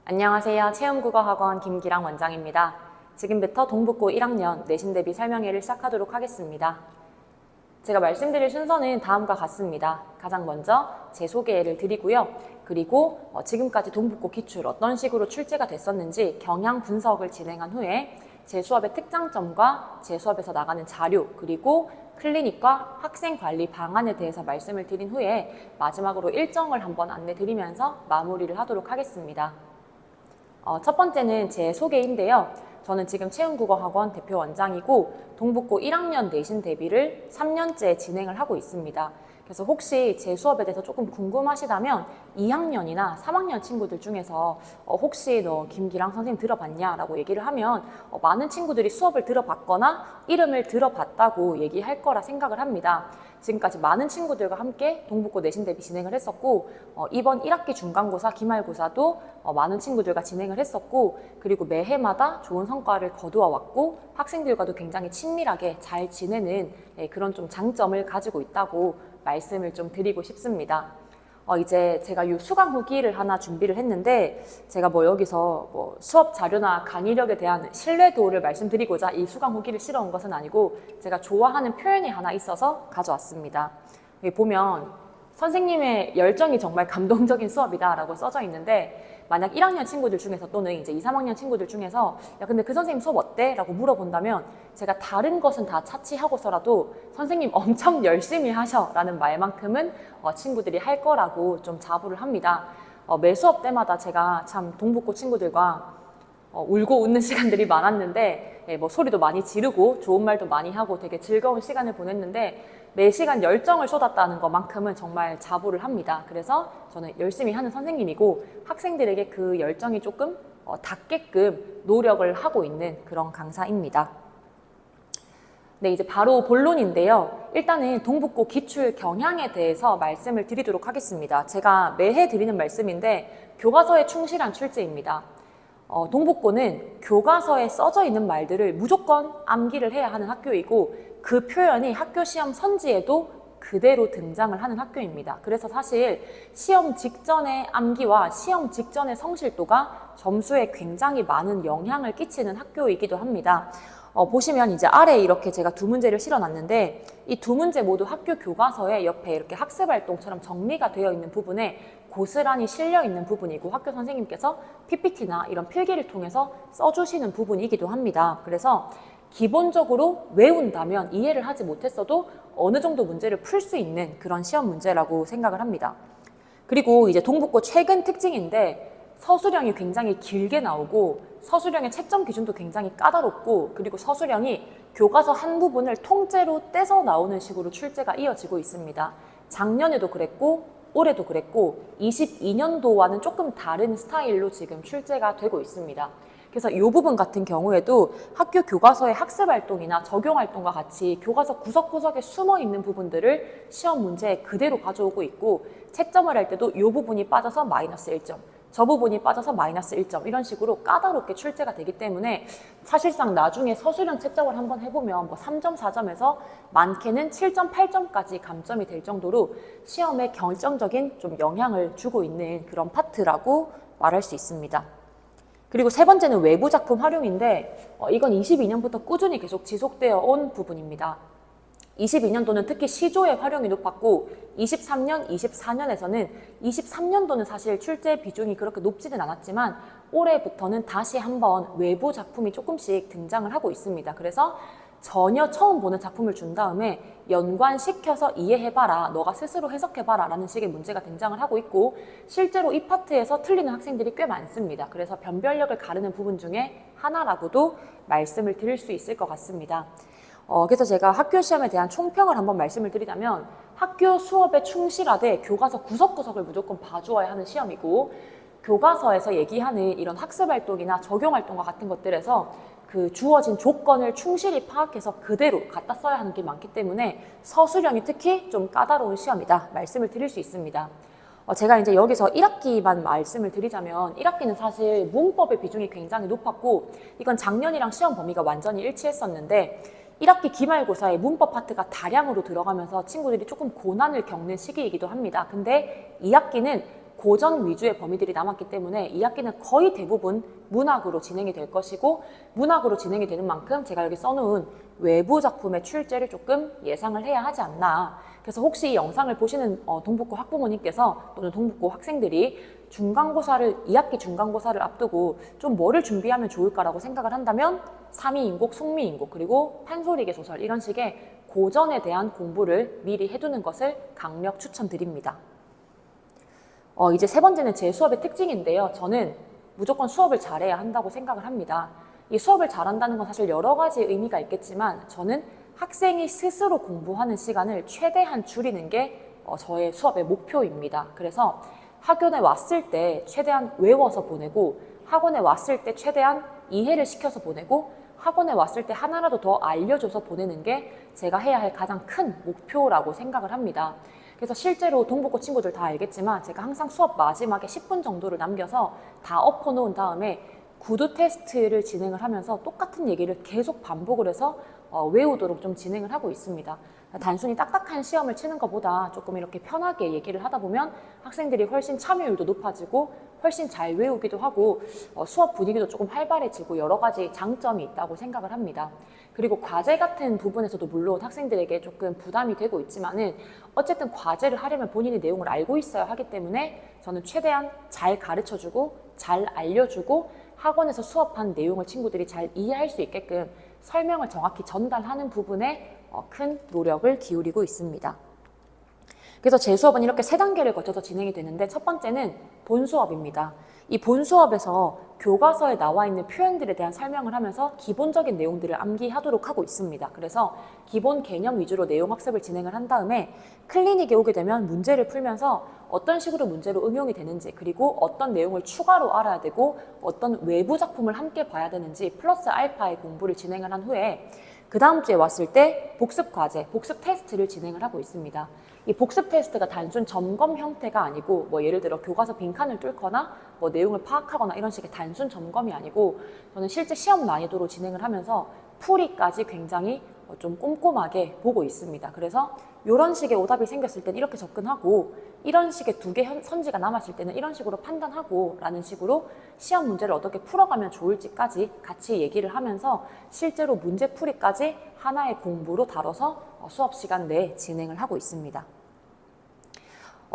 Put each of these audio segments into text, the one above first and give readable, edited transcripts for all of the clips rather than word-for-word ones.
안녕하세요. 체험국어학원 김기랑 원장입니다. 지금부터 동북고 1학년 내신 대비 설명회를 시작하도록 하겠습니다. 제가 말씀드릴 순서는 다음과 같습니다. 가장 먼저 제 소개를 드리고요. 그리고 지금까지 동북고 기출 어떤 식으로 출제가 됐었는지 경향 분석을 진행한 후에 제 수업의 특장점과 제 수업에서 나가는 자료, 그리고 클리닉과 학생 관리 방안에 대해서 말씀을 드린 후에 마지막으로 일정을 한번 안내 드리면서 마무리를 하도록 하겠습니다. 첫 번째는 제 소개인데요. 저는 지금 체험국어학원 대표 원장이고 동북고 1학년 내신 대비를 3년째 진행을 하고 있습니다. 그래서 혹시 제 수업에 대해서 조금 궁금하시다면 2학년이나 3학년 친구들 중에서 혹시 너 김기랑 선생님 들어봤냐? 라고 얘기를 하면 많은 친구들이 수업을 들어봤거나 이름을 들어봤다고 얘기할 거라 생각을 합니다. 지금까지 많은 친구들과 함께 동북고 내신 대비 진행을 했었고 이번 1학기 중간고사, 기말고사도 많은 친구들과 진행을 했었고 그리고 매해마다 좋은 성과를 거두어 왔고 학생들과도 굉장히 친밀하게 잘 지내는 그런 좀 장점을 가지고 있다고 말씀을 좀 드리고 싶습니다. 이제 제가 이 수강 후기를 하나 준비를 했는데 제가 여기서 수업 자료나 강의력에 대한 신뢰도를 말씀드리고자 이 수강 후기를 실어온 것은 아니고 제가 좋아하는 표현이 하나 있어서 가져왔습니다. 여기 보면 선생님의 열정이 정말 감동적인 수업이다 라고 써져 있는데 만약 1학년 친구들 중에서 또는 이제 2, 3학년 친구들 중에서 야 근데 그 선생님 수업 어때? 라고 물어본다면 제가 다른 것은 다 차치하고서라도 선생님 엄청 열심히 하셔 라는 말만큼은 친구들이 할 거라고 좀 자부를 합니다. 매 수업 때마다 제가 참 동북고 친구들과 울고 웃는 시간들이 많았는데 소리도 많이 지르고 좋은 말도 많이 하고 되게 즐거운 시간을 보냈는데 매 시간 열정을 쏟았다는 것만큼은 정말 자부를 합니다. 그래서 저는 열심히 하는 선생님이고 학생들에게 그 열정이 조금 닿게끔 노력을 하고 있는 그런 강사입니다. 네, 이제 바로 본론인데요. 일단은 동북고 기출 경향에 대해서 말씀을 드리도록 하겠습니다. 제가 매해 드리는 말씀인데 교과서에 충실한 출제입니다. 동북고는 교과서에 써져 있는 말들을 무조건 암기를 해야 하는 학교이고 그 표현이 학교 시험 선지에도 그대로 등장을 하는 학교입니다. 그래서 사실 시험 직전의 암기와 시험 직전의 성실도가 점수에 굉장히 많은 영향을 끼치는 학교이기도 합니다. 보시면 이제 아래에 이렇게 제가 두 문제를 실어놨는데 이 두 문제 모두 학교 교과서에 옆에 이렇게 학습활동처럼 정리가 되어 있는 부분에 고스란히 실려 있는 부분이고 학교 선생님께서 PPT나 이런 필기를 통해서 써주시는 부분이기도 합니다. 그래서 기본적으로 외운다면 이해를 하지 못했어도 어느 정도 문제를 풀 수 있는 그런 시험 문제라고 생각을 합니다. 그리고 이제 동북고 최근 특징인데 서술형이 굉장히 길게 나오고 서술형의 채점 기준도 굉장히 까다롭고 그리고 서술형이 교과서 한 부분을 통째로 떼서 나오는 식으로 출제가 이어지고 있습니다. 작년에도 그랬고 올해도 그랬고 22년도와는 조금 다른 스타일로 지금 출제가 되고 있습니다. 그래서 이 부분 같은 경우에도 학교 교과서의 학습활동이나 적용활동과 같이 교과서 구석구석에 숨어있는 부분들을 시험 문제에 그대로 가져오고 있고 채점을 할 때도 이 부분이 빠져서 마이너스 1점, 저 부분이 빠져서 마이너스 1점 이런 식으로 까다롭게 출제가 되기 때문에 사실상 나중에 서술형 채점을 한번 해보면 3점, 4점에서 많게는 7점, 8점까지 감점이 될 정도로 시험에 결정적인 좀 영향을 주고 있는 그런 파트라고 말할 수 있습니다. 그리고 세 번째는 외부 작품 활용인데 이건 22년부터 꾸준히 계속 지속되어 온 부분입니다. 22년도는 특히 시조의 활용이 높았고 23년, 24년에서는 23년도는 사실 출제 비중이 그렇게 높지는 않았지만 올해부터는 다시 한번 외부 작품이 조금씩 등장을 하고 있습니다. 그래서 전혀 처음 보는 작품을 준 다음에 연관시켜서 이해해봐라, 너가 스스로 해석해봐라 라는 식의 문제가 등장을 하고 있고 실제로 이 파트에서 틀리는 학생들이 꽤 많습니다. 그래서 변별력을 가르는 부분 중에 하나라고도 말씀을 드릴 수 있을 것 같습니다. 그래서 제가 학교 시험에 대한 총평을 한번 말씀을 드리자면 학교 수업에 충실하되 교과서 구석구석을 무조건 봐주어야 하는 시험이고 교과서에서 얘기하는 이런 학습활동이나 적용활동과 같은 것들에서 그 주어진 조건을 충실히 파악해서 그대로 갖다 써야 하는 게 많기 때문에 서술형이 특히 좀 까다로운 시험이다 말씀을 드릴 수 있습니다. 제가 이제 여기서 1학기만 말씀을 드리자면 1학기는 사실 문법의 비중이 굉장히 높았고 이건 작년이랑 시험 범위가 완전히 일치했었는데 1학기 기말고사에 문법 파트가 다량으로 들어가면서 친구들이 조금 고난을 겪는 시기이기도 합니다. 근데 2학기는 고전 위주의 범위들이 남았기 때문에 2학기는 거의 대부분 문학으로 진행이 될 것이고, 문학으로 진행이 되는 만큼 제가 여기 써놓은 외부 작품의 출제를 조금 예상을 해야 하지 않나. 그래서 혹시 이 영상을 보시는 동북고 학부모님께서 또는 동북고 학생들이 2학기 중간고사를 앞두고 좀 뭐를 준비하면 좋을까라고 생각을 한다면 삼이인곡, 속미인곡, 그리고 판소리계 소설 이런 식의 고전에 대한 공부를 미리 해두는 것을 강력 추천드립니다. 이제 세 번째는 제 수업의 특징인데요. 저는 무조건 수업을 잘해야 한다고 생각을 합니다. 이 수업을 잘한다는 건 사실 여러 가지 의미가 있겠지만 저는 학생이 스스로 공부하는 시간을 최대한 줄이는 게 저의 수업의 목표입니다. 그래서 학원에 왔을 때 최대한 외워서 보내고, 학원에 왔을 때 최대한 이해를 시켜서 보내고, 학원에 왔을 때 하나라도 더 알려줘서 보내는 게 제가 해야 할 가장 큰 목표라고 생각을 합니다. 그래서 실제로 동북고 친구들 다 알겠지만 제가 항상 수업 마지막에 10분 정도를 남겨서 다 엎어놓은 다음에 구두 테스트를 진행을 하면서 똑같은 얘기를 계속 반복을 해서 외우도록 좀 진행을 하고 있습니다. 단순히 딱딱한 시험을 치는 것보다 조금 이렇게 편하게 얘기를 하다 보면 학생들이 훨씬 참여율도 높아지고 훨씬 잘 외우기도 하고 수업 분위기도 조금 활발해지고 여러 가지 장점이 있다고 생각을 합니다. 그리고 과제 같은 부분에서도 물론 학생들에게 조금 부담이 되고 있지만은 어쨌든 과제를 하려면 본인이 내용을 알고 있어야 하기 때문에 저는 최대한 잘 가르쳐주고 잘 알려주고 학원에서 수업한 내용을 친구들이 잘 이해할 수 있게끔 설명을 정확히 전달하는 부분에 큰 노력을 기울이고 있습니다. 그래서 제 수업은 이렇게 세 단계를 거쳐서 진행이 되는데, 첫 번째는 본 수업입니다. 이 본 수업에서 교과서에 나와 있는 표현들에 대한 설명을 하면서 기본적인 내용들을 암기하도록 하고 있습니다. 그래서 기본 개념 위주로 내용 학습을 진행을 한 다음에 클리닉에 오게 되면 문제를 풀면서 어떤 식으로 문제로 응용이 되는지, 그리고 어떤 내용을 추가로 알아야 되고 어떤 외부 작품을 함께 봐야 되는지 플러스 알파의 공부를 진행을 한 후에 그 다음 주에 왔을 때 복습 과제, 복습 테스트를 진행을 하고 있습니다. 이 복습 테스트가 단순 점검 형태가 아니고 예를 들어 교과서 빈칸을 뚫거나 내용을 파악하거나 이런 식의 단순 점검이 아니고 저는 실제 시험 난이도로 진행을 하면서 풀이까지 굉장히 좀 꼼꼼하게 보고 있습니다. 그래서 이런 식의 오답이 생겼을 때는 이렇게 접근하고, 이런 식의 두 개 선지가 남았을 때는 이런 식으로 판단하고 라는 식으로 시험 문제를 어떻게 풀어가면 좋을지까지 같이 얘기를 하면서 실제로 문제풀이까지 하나의 공부로 다뤄서 수업 시간 내에 진행을 하고 있습니다.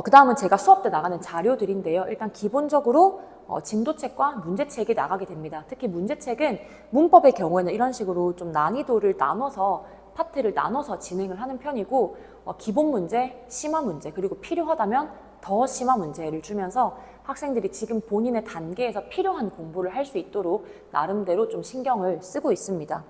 그 다음은 제가 수업 때 나가는 자료들인데요. 일단 기본적으로 진도책과 문제책이 나가게 됩니다. 특히 문제책은 문법의 경우에는 이런 식으로 좀 난이도를 나눠서 파트를 나눠서 진행을 하는 편이고, 기본 문제, 심화 문제, 그리고 필요하다면 더 심화 문제를 주면서 학생들이 지금 본인의 단계에서 필요한 공부를 할 수 있도록 나름대로 좀 신경을 쓰고 있습니다.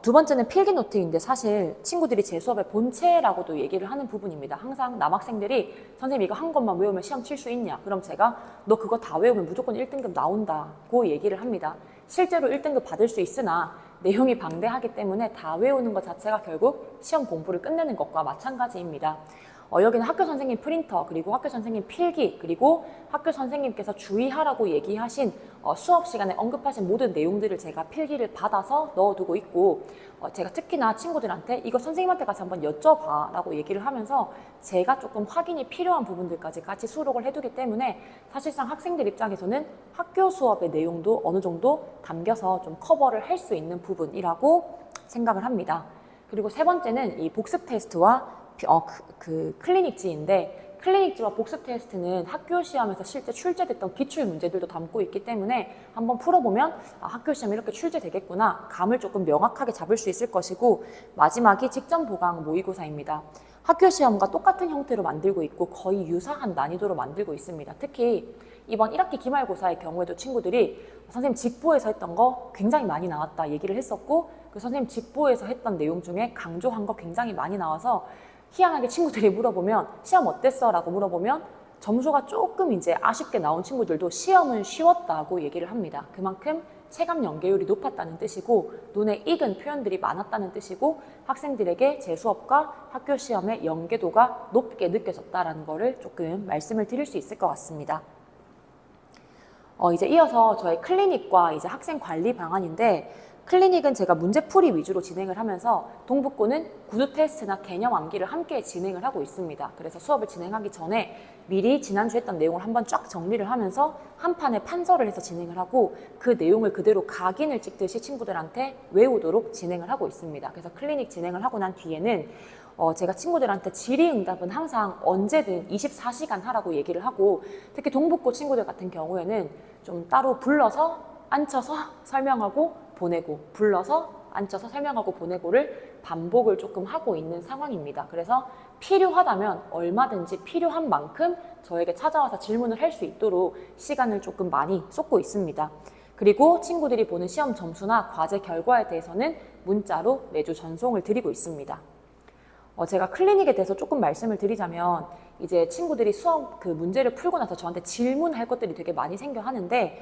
두 번째는 필기 노트인데 사실 친구들이 제 수업의 본체라고도 얘기를 하는 부분입니다. 항상 남학생들이 선생님 이거 한 것만 외우면 시험 칠 수 있냐? 그럼 제가 너 그거 다 외우면 무조건 1등급 나온다고 얘기를 합니다. 실제로 1등급 받을 수 있으나 내용이 방대하기 때문에 다 외우는 것 자체가 결국 시험 공부를 끝내는 것과 마찬가지입니다. 여기는 학교 선생님 프린터, 그리고 학교 선생님 필기, 그리고 학교 선생님께서 주의하라고 얘기하신 수업 시간에 언급하신 모든 내용들을 제가 필기를 받아서 넣어두고 있고, 제가 특히나 친구들한테 이거 선생님한테 가서 한번 여쭤봐 라고 얘기를 하면서 제가 조금 확인이 필요한 부분들까지 같이 수록을 해두기 때문에 사실상 학생들 입장에서는 학교 수업의 내용도 어느 정도 담겨서 좀 커버를 할 수 있는 부분이라고 생각을 합니다. 그리고 세 번째는 이 복습 테스트와 클리닉지인데, 클리닉지와 복습 테스트는 학교 시험에서 실제 출제됐던 기출 문제들도 담고 있기 때문에 한번 풀어보면 학교 시험에 이렇게 출제되겠구나 감을 조금 명확하게 잡을 수 있을 것이고, 마지막이 직전 보강 모의고사입니다. 학교 시험과 똑같은 형태로 만들고 있고 거의 유사한 난이도로 만들고 있습니다. 특히 이번 1학기 기말고사의 경우에도 친구들이 선생님 직보에서 했던 거 굉장히 많이 나왔다 얘기를 했었고, 그 선생님 직보에서 했던 내용 중에 강조한 거 굉장히 많이 나와서 희한하게 친구들이 물어보면 시험 어땠어? 라고 물어보면 점수가 조금 이제 아쉽게 나온 친구들도 시험은 쉬웠다고 얘기를 합니다. 그만큼 체감 연계율이 높았다는 뜻이고 눈에 익은 표현들이 많았다는 뜻이고 학생들에게 제 수업과 학교 시험의 연계도가 높게 느껴졌다는 거를 조금 말씀을 드릴 수 있을 것 같습니다. 이제 이어서 저의 클리닉과 이제 학생 관리 방안인데, 클리닉은 제가 문제풀이 위주로 진행을 하면서 동북고는 구두 테스트나 개념 암기를 함께 진행을 하고 있습니다. 그래서 수업을 진행하기 전에 미리 지난주 했던 내용을 한번 쫙 정리를 하면서 한 판에 판서를 해서 진행을 하고 그 내용을 그대로 각인을 찍듯이 친구들한테 외우도록 진행을 하고 있습니다. 그래서 클리닉 진행을 하고 난 뒤에는 제가 친구들한테 질의응답은 항상 언제든 24시간 하라고 얘기를 하고, 특히 동북고 친구들 같은 경우에는 좀 따로 불러서 앉혀서 설명하고 보내고, 불러서 앉혀서 설명하고 보내고를 반복을 조금 하고 있는 상황입니다. 그래서 필요하다면 얼마든지 필요한 만큼 저에게 찾아와서 질문을 할 수 있도록 시간을 조금 많이 쏟고 있습니다. 그리고 친구들이 보는 시험 점수나 과제 결과에 대해서는 문자로 매주 전송을 드리고 있습니다. 제가 클리닉에 대해서 조금 말씀을 드리자면, 이제 친구들이 수업 그 문제를 풀고 나서 저한테 질문할 것들이 되게 많이 생겨 하는데,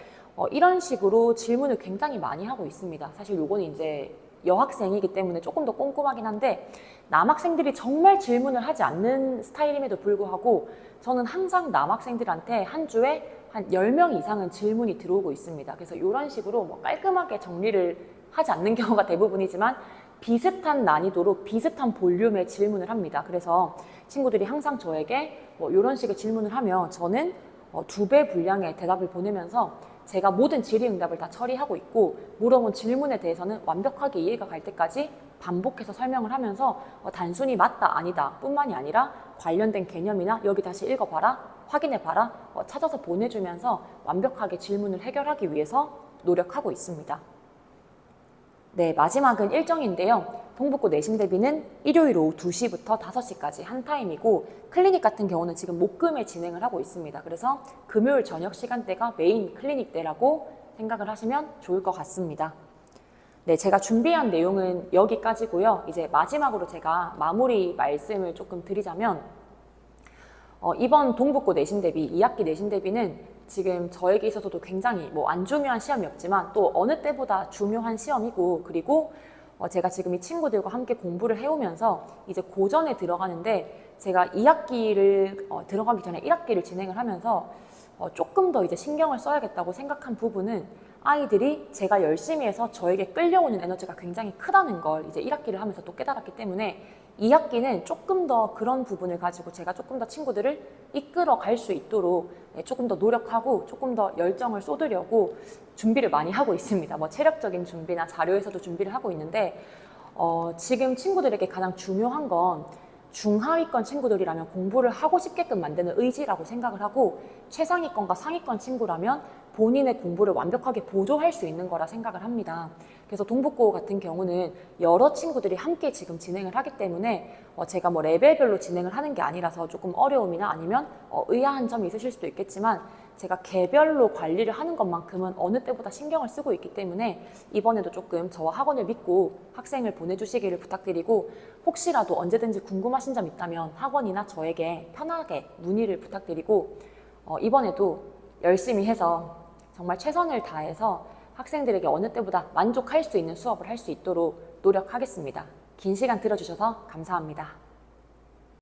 이런 식으로 질문을 굉장히 많이 하고 있습니다. 사실 요거는 이제 여학생이기 때문에 조금 더 꼼꼼하긴 한데, 남학생들이 정말 질문을 하지 않는 스타일임에도 불구하고 저는 항상 남학생들한테 한 주에 한 10명 이상은 질문이 들어오고 있습니다. 그래서 이런 식으로 뭐 깔끔하게 정리를 하지 않는 경우가 대부분이지만 비슷한 난이도로 비슷한 볼륨의 질문을 합니다. 그래서 친구들이 항상 저에게 뭐 이런 식의 질문을 하면 저는 2배 분량의 대답을 보내면서 제가 모든 질의응답을 다 처리하고 있고, 물어본 질문에 대해서는 완벽하게 이해가 갈 때까지 반복해서 설명을 하면서 단순히 맞다 아니다 뿐만이 아니라 관련된 개념이나 여기 다시 읽어봐라, 확인해봐라, 찾아서 보내주면서 완벽하게 질문을 해결하기 위해서 노력하고 있습니다. 네, 마지막은 일정인데요. 동북고 내신 대비는 일요일 오후 2시부터 5시까지 한 타임이고, 클리닉 같은 경우는 지금 목금에 진행을 하고 있습니다. 그래서 금요일 저녁 시간대가 메인 클리닉 때라고 생각을 하시면 좋을 것 같습니다. 네, 제가 준비한 내용은 여기까지고요. 이제 마지막으로 제가 마무리 말씀을 조금 드리자면, 이번 동북고 내신 대비, 2학기 내신 대비는 지금 저에게 있어서도 굉장히 뭐 안 중요한 시험이었지만 또 어느 때보다 중요한 시험이고, 그리고 제가 지금 이 친구들과 함께 공부를 해오면서 이제 고전에 들어가는데, 제가 2학기를 들어가기 전에 1학기를 진행을 하면서 조금 더 이제 신경을 써야겠다고 생각한 부분은, 아이들이 제가 열심히 해서 저에게 끌려오는 에너지가 굉장히 크다는 걸 이제 1학기를 하면서 또 깨달았기 때문에 2학기는 조금 더 그런 부분을 가지고 제가 조금 더 친구들을 이끌어 갈 수 있도록 조금 더 노력하고 조금 더 열정을 쏟으려고 준비를 많이 하고 있습니다. 뭐 체력적인 준비나 자료에서도 준비를 하고 있는데, 지금 친구들에게 가장 중요한 건 중하위권 친구들이라면 공부를 하고 싶게끔 만드는 의지라고 생각을 하고, 최상위권과 상위권 친구라면 본인의 공부를 완벽하게 보조할 수 있는 거라 생각을 합니다. 그래서 동북고 같은 경우는 여러 친구들이 함께 지금 진행을 하기 때문에 제가 뭐 레벨별로 진행을 하는 게 아니라서 조금 어려움이나 아니면 의아한 점이 있으실 수도 있겠지만, 제가 개별로 관리를 하는 것만큼은 어느 때보다 신경을 쓰고 있기 때문에 이번에도 조금 저와 학원을 믿고 학생을 보내주시기를 부탁드리고, 혹시라도 언제든지 궁금하신 점 있다면 학원이나 저에게 편하게 문의를 부탁드리고, 이번에도 열심히 해서 정말 최선을 다해서 학생들에게 어느 때보다 만족할 수 있는 수업을 할 수 있도록 노력하겠습니다. 긴 시간 들어주셔서 감사합니다.